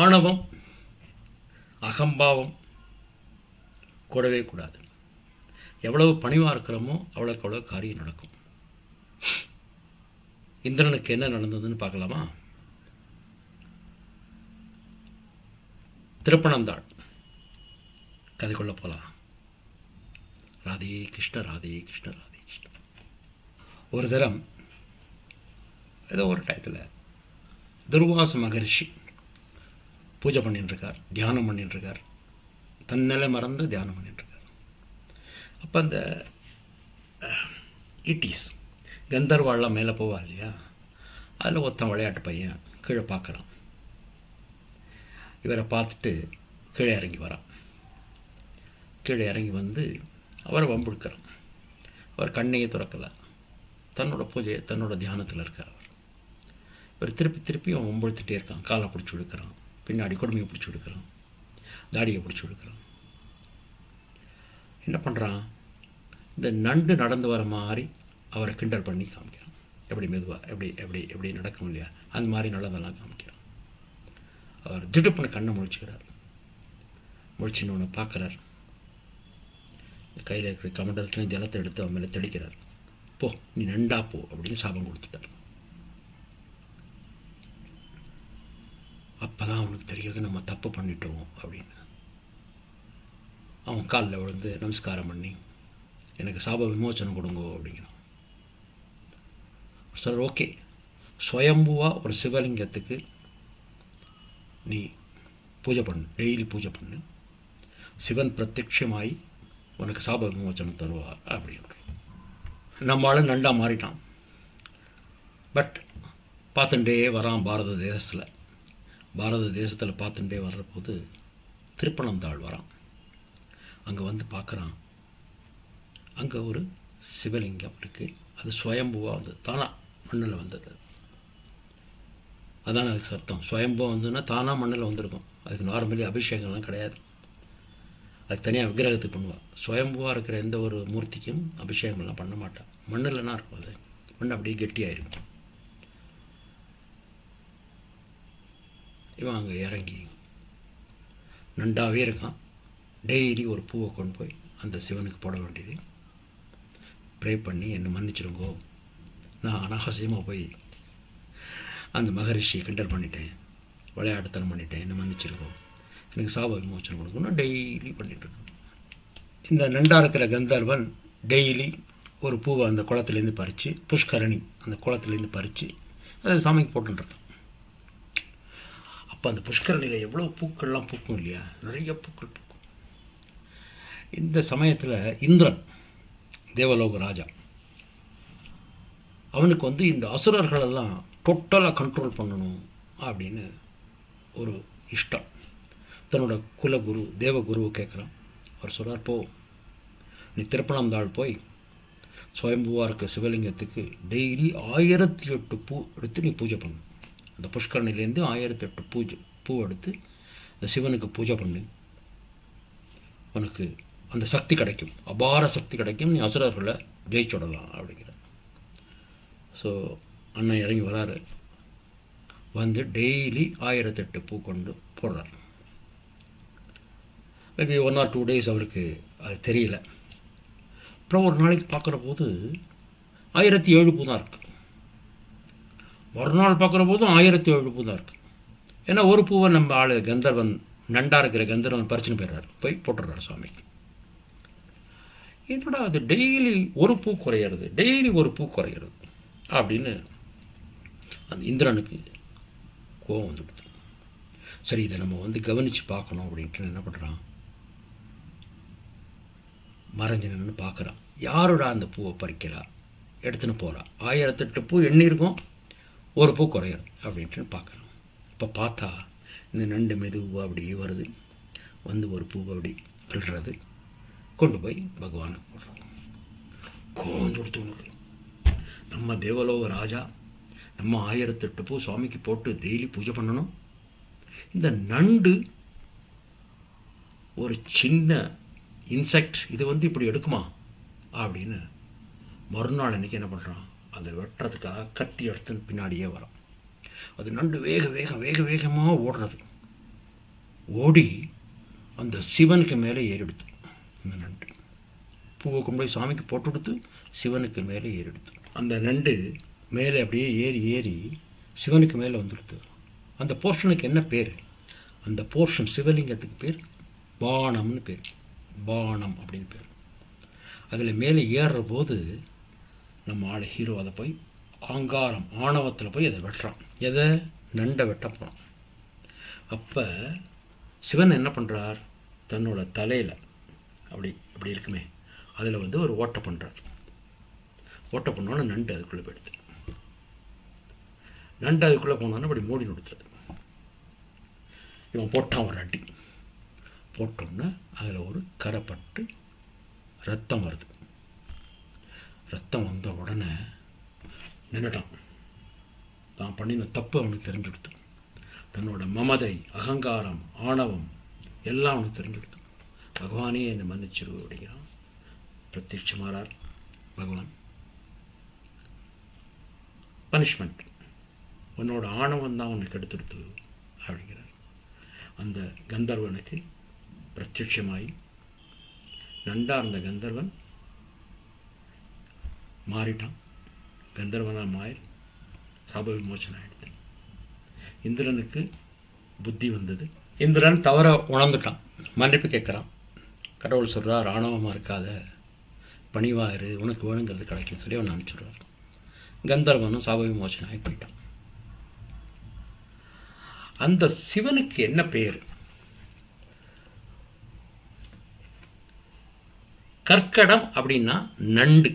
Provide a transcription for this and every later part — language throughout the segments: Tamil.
ஆணவம், அகம்பாவம் கூடவே கூடாது. எவ்வளவு பணிவாக இருக்கிறோமோ அவ்வளோக்கு அவ்வளோ காரியம் நடக்கும். இந்திரனுக்கு என்ன நடந்ததுன்னு பார்க்கலாமா? திருப்பனந்தாள் கதைக்குள்ள போகலாம். ராதே கிருஷ்ண ராதே கிருஷ்ண ராதே கிருஷ்ண. ஒரு தரம் ஏதோ ஒரு டயத்தில் துர்வாச மகரிஷி பூஜை பண்ணிட்டுருக்கார், தியானம் பண்ணிட்டுருக்கார், தன்னிலை மறந்து தியானம் பண்ணிட்டுருக்கார். அப்போ அந்த ஈட்டிஸ் கந்தர்வாள்லாம் மேலே போவா இல்லையா, அதில் ஒருத்தன் விளையாட்டு பையன் கீழே பார்க்குறான். இவரை பார்த்துட்டு கீழே இறங்கி வரான். கீழே இறங்கி வந்து அவரை வம்புடுக்கிறான். அவர் கண்ணையே திறக்கலை, தன்னோட பூஜை தன்னோட தியானத்தில் இருக்கார். இவர் திருப்பி திருப்பி அவன் வம்புழுத்துட்டே இருக்கான். காலை பிடிச்சி விடுக்கிறான், பின்னாடி கொடுமையை பிடிச்சி விடுக்கிறான், தாடியை பிடிச்சி விடுக்கிறான். என்ன பண்ணுறான், இந்த நண்டு நடந்து வர மாதிரி அவரை கிண்டல் பண்ணி காமிக்கிறான். எப்படி மெதுவாக எப்படி எப்படி எப்படி நடக்கும் இல்லையா, அந்த மாதிரி நடந்தெல்லாம் காமிக்கிறான். அவர் திடுப்புன்னு கண்ணை முழிச்சுக்கிறார். முழிச்சின்னு பார்க்குறார். கையில் இருக்கிற கமண்டலத்துலேயும் ஜலத்தை எடுத்து அவன் மேலே தெளிக்கிறார். போ, நீ நண்டா போ அப்படின்னு சாபம் கொடுத்துட்டார். அப்போ தான் அவனுக்கு தெரியாது நம்ம தப்பு பண்ணிட்டோம் அப்படின்னு. அவன் காலில் விழுந்து நமஸ்காரம் பண்ணி எனக்கு சாப விமோச்சனம் கொடுங்கோ அப்படிங்கிறான். சார் ஓகே, சுயம்புவாக ஒரு சிவலிங்கத்துக்கு நீ பூஜை பண்ணு, டெய்லி பூஜை பண்ணு, சிவன் பிரத்யட்சமாகி உனக்கு சாப விமோச்சனம் தருவார் அப்படின்ற. நம்மளால நண்டா மாறிட்டான். பட் பார்த்துட்டே வரான். பாரத தேசத்தில் பார்த்துட்டே வர்றபோது திருப்பனந்தாள் வரான். அங்கே வந்து பார்க்குறான். அங்கே ஒரு சிவலிங்கம் இருக்குது. அது சுயம்புவாக வந்தது, தானாக மண்ணில் வந்தது. அதான் அதுக்கு அர்த்தம். சுயம்புவாக வந்ததுன்னா தானாக மண்ணில் வந்திருக்கும். அதுக்கு நார்மலி அபிஷேகம்லாம் கிடையாது. அதுக்கு தனியாக விக்கிரகத்துக்கு பண்ணுவாள். சுயம்புவாக இருக்கிற எந்த ஒரு மூர்த்திக்கும் அபிஷேகம்லாம் பண்ண மாட்டான். மண்ணில்னா இருக்கும். அது மண் அப்படியே கெட்டியாயிருக்கும். இவன் அங்கே இறங்கி நண்டாவே இருக்கான். டெய்லி ஒரு பூவை கொண்டு போய் அந்த சிவனுக்கு போட வேண்டியது. ப்ரே பண்ணி என்னை மன்னிச்சிருங்கோ, நான் அனாவசியமாக போய் அந்த மகரிஷியை கிண்டல் பண்ணிட்டேன், விளையாட்டுத்தனம் பண்ணிட்டேன், என்னை மன்னிச்சிருங்கோ, எனக்கு சாப விமோச்சனம் கொடுக்கணும் டெய்லி பண்ணிகிட்ருக்கேன். இந்த நண்டா இருக்கிற கந்தர்வன் டெய்லி ஒரு பூவை அந்த குளத்துலேருந்து பறித்து, புஷ்கரணி அந்த குளத்துலேருந்து பறித்து அதை சாமிக்கு போட்டுருக்கான். அப்போ அந்த புஷ்கரணியில் எவ்வளோ பூக்கள்லாம் பூக்கும் இல்லையா, நிறைய பூக்கள் பூக்கும். இந்த சமயத்தில் இந்திரன் தேவலோக ராஜா, அவனுக்கு வந்து இந்த அசுரர்களெல்லாம் டோட்டலாக கண்ட்ரோல் பண்ணணும் அப்படின்னு ஒரு இஷ்டம். தன்னோட குலகுரு தேவகுருவை கேட்குறான். அவர் சொல்கிறார், போ, நீ திருப்பனந்தாள் போய் சுயம்புவாக இருக்க சிவலிங்கத்துக்கு டெய்லி 1008 பூ எடுத்து நீ பூஜை பண்ணு. அந்த புஷ்கரணிலேருந்து 1008 பூ எடுத்து இந்த சிவனுக்கு பூஜை பண்ணு. உனக்கு அந்த சக்தி கிடைக்கும், அபார சக்தி கிடைக்கும், நீ அசுரர்களை ஜெயிச்சுடலாம் அப்படிங்கிற. ஸோ அண்ணன் இறங்கி வராரு. வந்து டெய்லி 1008 பூ கொண்டு போடுறார். மேபி 1 or 2 days அவருக்கு அது தெரியல. அப்புறம் ஒரு நாளைக்கு பார்க்குற போது 1007 பூ தான் இருக்குது. மறுநாள் பார்க்குற போதும் 1007 பூ தான் இருக்குது. ஏன்னா ஒரு பூவை நம்ம ஆள் கந்தர்வன், நண்டா இருக்கிற கந்தர்வன் பறிச்சுன்னு போயிடுறாரு, போய் போட்டுடுறாரு சுவாமிக்கு. என்னடா அது டெய்லி ஒரு பூ குறையிறது, டெய்லி ஒரு பூ குறையிறது அப்படின்னு அந்த இந்திரனுக்கு கோபம் வந்துடுது. சரி, இதை நம்ம வந்து கவனித்து பார்க்கணும் அப்படின்ட்டு என்ன பண்ணுறான், மறைஞ்சு நின்று பார்க்குறான். யாரோட அந்த பூவை பறிக்கிறா, எடுத்துன்னு போகிறான். 1008 பூ எண்ணிருக்கும், ஒரு பூ குறையிறது அப்படின்ட்டு பார்க்குறான். இப்போ பார்த்தா இந்த நண்டு மெதுவாக அப்படியே வருது, வந்து ஒரு பூவை அப்படி கிள்றது, கொண்டு போய் பகவானுக்கு போடுறாங்க. கோவம் கொடுத்தவனுக்கு, நம்ம தேவலோக ராஜா நம்ம 1008 பூ சுவாமிக்கு போட்டு டெய்லி பூஜை பண்ணணும், இந்த நண்டு ஒரு சின்ன இன்செக்ட் இது வந்து இப்படி எடுக்குமா அப்படின்னு மறுநாள் அன்றைக்கி என்ன பண்ணுறான், அதை வெட்டுறதுக்காக கத்தி எடுத்து பின்னாடியே வரான். அது நண்டு வேகமாக ஓடுறது. ஓடி அந்த சிவனுக்கு மேலே ஏறிடுத்து. அந்த நண்டு பூவை கொண்டு போய் சாமிக்கு போட்டு கொடுத்து சிவனுக்கு மேலே ஏறிடுத்து. அந்த நண்டு மேலே அப்படியே ஏறி ஏறி சிவனுக்கு மேலே வந்துடுது. அந்த போர்ஷனுக்கு என்ன பேர்? அந்த போர்ஷன் சிவலிங்கத்துக்கு பேர் பாணம்னு பேர். பாணம் அப்படின்னு பேர். அதில் மேலே ஏறுற போது நம்ம ஆள் ஹீரோ அதை போய் அகங்காரம் ஆணவத்தில் போய் அதை வெட்டுறான். எதை? நண்டை வெட்ட போகிறான். அப்போ சிவன் என்ன பண்ணுறார்? தன்னோட தலையில் அப்படி இருக்குமே அதில் ஒரு ஓட்டை பண்ணுறார். ஓட்டை பண்ணோன்னே நண்டு அதுக்குள்ளே போயிடுது. நண்டு அதுக்குள்ளே போனோன்னே அப்படி மூடி கொடுத்தது. இவன் போட்டான் ஒரு அடி. போட்டோன்னே அதில் ஒரு கரைப்பட்டு ரத்தம் வருது. ரத்தம் வந்த உடனே நின்றுட்டான். தான் பண்ணின தப்பு அவனுக்கு தெரிஞ்சுடுத்து. தன்னோட மமதை, அகங்காரம், ஆணவம் எல்லாம் அவனுக்கு தெரிஞ்சுடுத்து. பகவானே என்னை மன்னிச்சிரு அப்படிங்கிறான். பிரத்யட்சமாறார் பகவான். பனிஷ்மெண்ட், உன்னோட ஆணவம் தான் உனக்கு எடுத்துடுத்து அப்படிங்கிறார். அந்த கந்தர்வனுக்கு பிரத்யட்சமாகி நண்டா இருந்த கந்தர்வன் மாறிட்டான். கந்தர்வனாக மாறி சாப விமோசனம் ஆகிடுது. இந்திரனுக்கு புத்தி வந்தது. இந்திரன் தவற உணர்ந்துட்டான். மன்னிப்பு கேட்குறான். கடவுள் சொல்கிறார், ஆணவமாக இருக்காத, பணிவாயிரு, உனக்கு வேணுங்கிறது கிடைக்கும் சொல்லி அவன் அனுப்பிச்சுடுறார். கந்தர்வனும் சாப விமோசனம் ஆகி போயிட்டான். அந்த சிவனுக்கு என்ன பேர்? கற்கடம் அப்படின்னா நண்டு.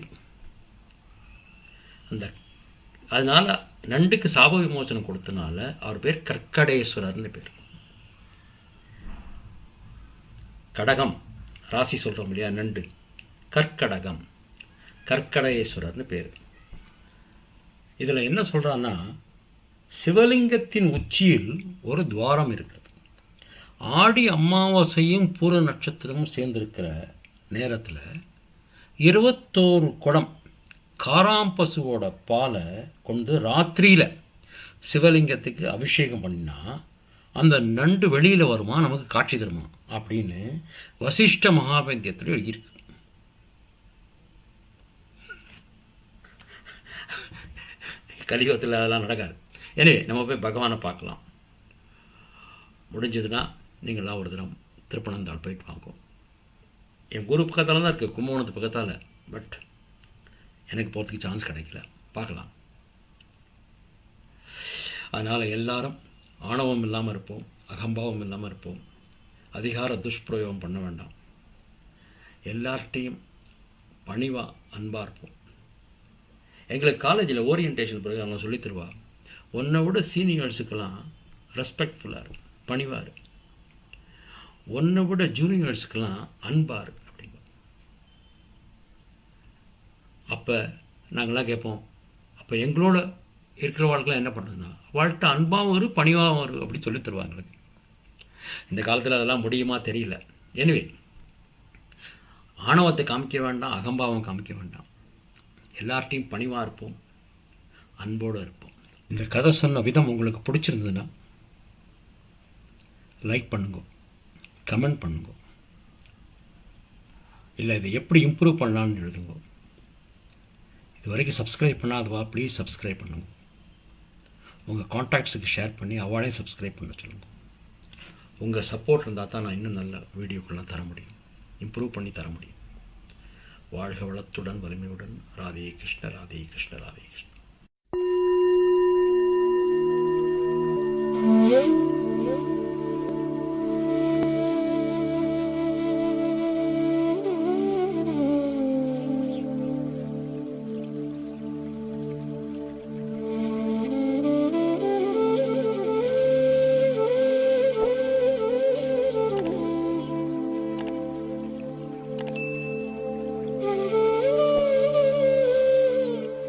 அதனால் நண்டுக்கு சாப விமோசனம் கொடுத்தனால அவர் பேர் கற்கடேஸ்வரர்னு பேர். கடகம் ராசி சொல்கிறோம் இல்லையா, நண்டு, கற்கடகம், கற்கடேஸ்வரர்னு பேர். இதில் என்ன சொல்கிறான்னா, சிவலிங்கத்தின் உச்சியில் ஒரு துவாரம் இருக்குது. ஆடி அமாவாசையும் பூர நட்சத்திரமும் சேர்ந்திருக்கிற நேரத்தில் 21 குடம் காராம்பசுவோட பாலை கொண்டு ராத்திரியில் சிவலிங்கத்துக்கு அபிஷேகம் பண்ணினா அந்த நண்டு வெளியில் வருமா, நமக்கு காட்சி தருமா அப்படின்னு வசிஷ்ட மகாபந்தியத்தில் இருக்கு. கலியுகத்தில் அதெல்லாம் நடக்காது. எனவே நம்ம போய் பகவானை பார்க்கலாம். முடிஞ்சதுன்னா நீங்களாம் ஒரு தினம் திருப்பனந்தாள் போயிட்டு வாங்கும். என் குரு பக்கத்தால் தான் இருக்குது, கும்பகோணத்து பக்கத்தால். பட் எனக்கு போகிறதுக்கு சான்ஸ் கிடைக்கல. பார்க்கலாம். அதனால் எல்லாரும் ஆணவம் இல்லாமல் இருப்போம், அகம்பாவம் இல்லாமல் இருப்போம், அதிகார துஷ்பிரயோகம் பண்ண வேண்டாம். எல்லார்ட்டையும் பணிவாக அன்பாக இருப்போம். எங்களுக்கு காலேஜில் ஓரியன்டேஷன் பிறகு அவங்க சொல்லித் தருவா, உன்னை விட சீனியர்ஸுக்கெல்லாம் ரெஸ்பெக்ட்ஃபுல்லாக இருக்கும், பணிவாக இருக்கும், உன்னை விட ஜூனியர்ஸுக்கெல்லாம் அன்பாக இருக்கு அப்படிங்க. அப்போ நாங்களாம் கேட்போம், அப்போ எங்களோட இருக்கிற வாழ்க்கைலாம் என்ன பண்ணுறதுன்னா, வாழ்க்கை அன்பாகவும் இரு, பணிவாகவும் இரு அப்படி சொல்லி தருவாங்க எங்களுக்கு. இந்த காலத்தில் அதெல்லாம் முடியுமா தெரியல. எனவே ஆணவத்தை காமிக்க வேண்டாம், அகம்பாவம் காமிக்க வேண்டாம். எல்லார்ட்டையும் பணிவாக இருப்போம், அன்போடு இருப்போம். இந்த கதை சொன்ன விதம் உங்களுக்கு பிடிச்சிருந்ததுன்னா லைக் பண்ணுங்க, கமெண்ட் பண்ணுங்க, இல்லை இதை எப்படி இம்ப்ரூவ் பண்ணலான்னு எழுதுங்க. இது வரைக்கும் சப்ஸ்கிரைப் பண்ணாதவா ப்ளீஸ் சப்ஸ்கிரைப் பண்ணுங்க. உங்கள் கான்டாக்ட்ஸுக்கு ஷேர் பண்ணி அவளையும் சப்ஸ்கிரைப் பண்ண சொல்லுங்கள். உங்கள் சப்போர்ட் இருந்தால் தான் நான் இன்னும் நல்ல வீடியோக்கெல்லாம் தர முடியும், இம்ப்ரூவ் பண்ணி தர முடியும். வாழ்க வளத்துடன் வலிமையுடன். ராதே கிருஷ்ண, ராதே கிருஷ்ண, ராதே கிருஷ்ண.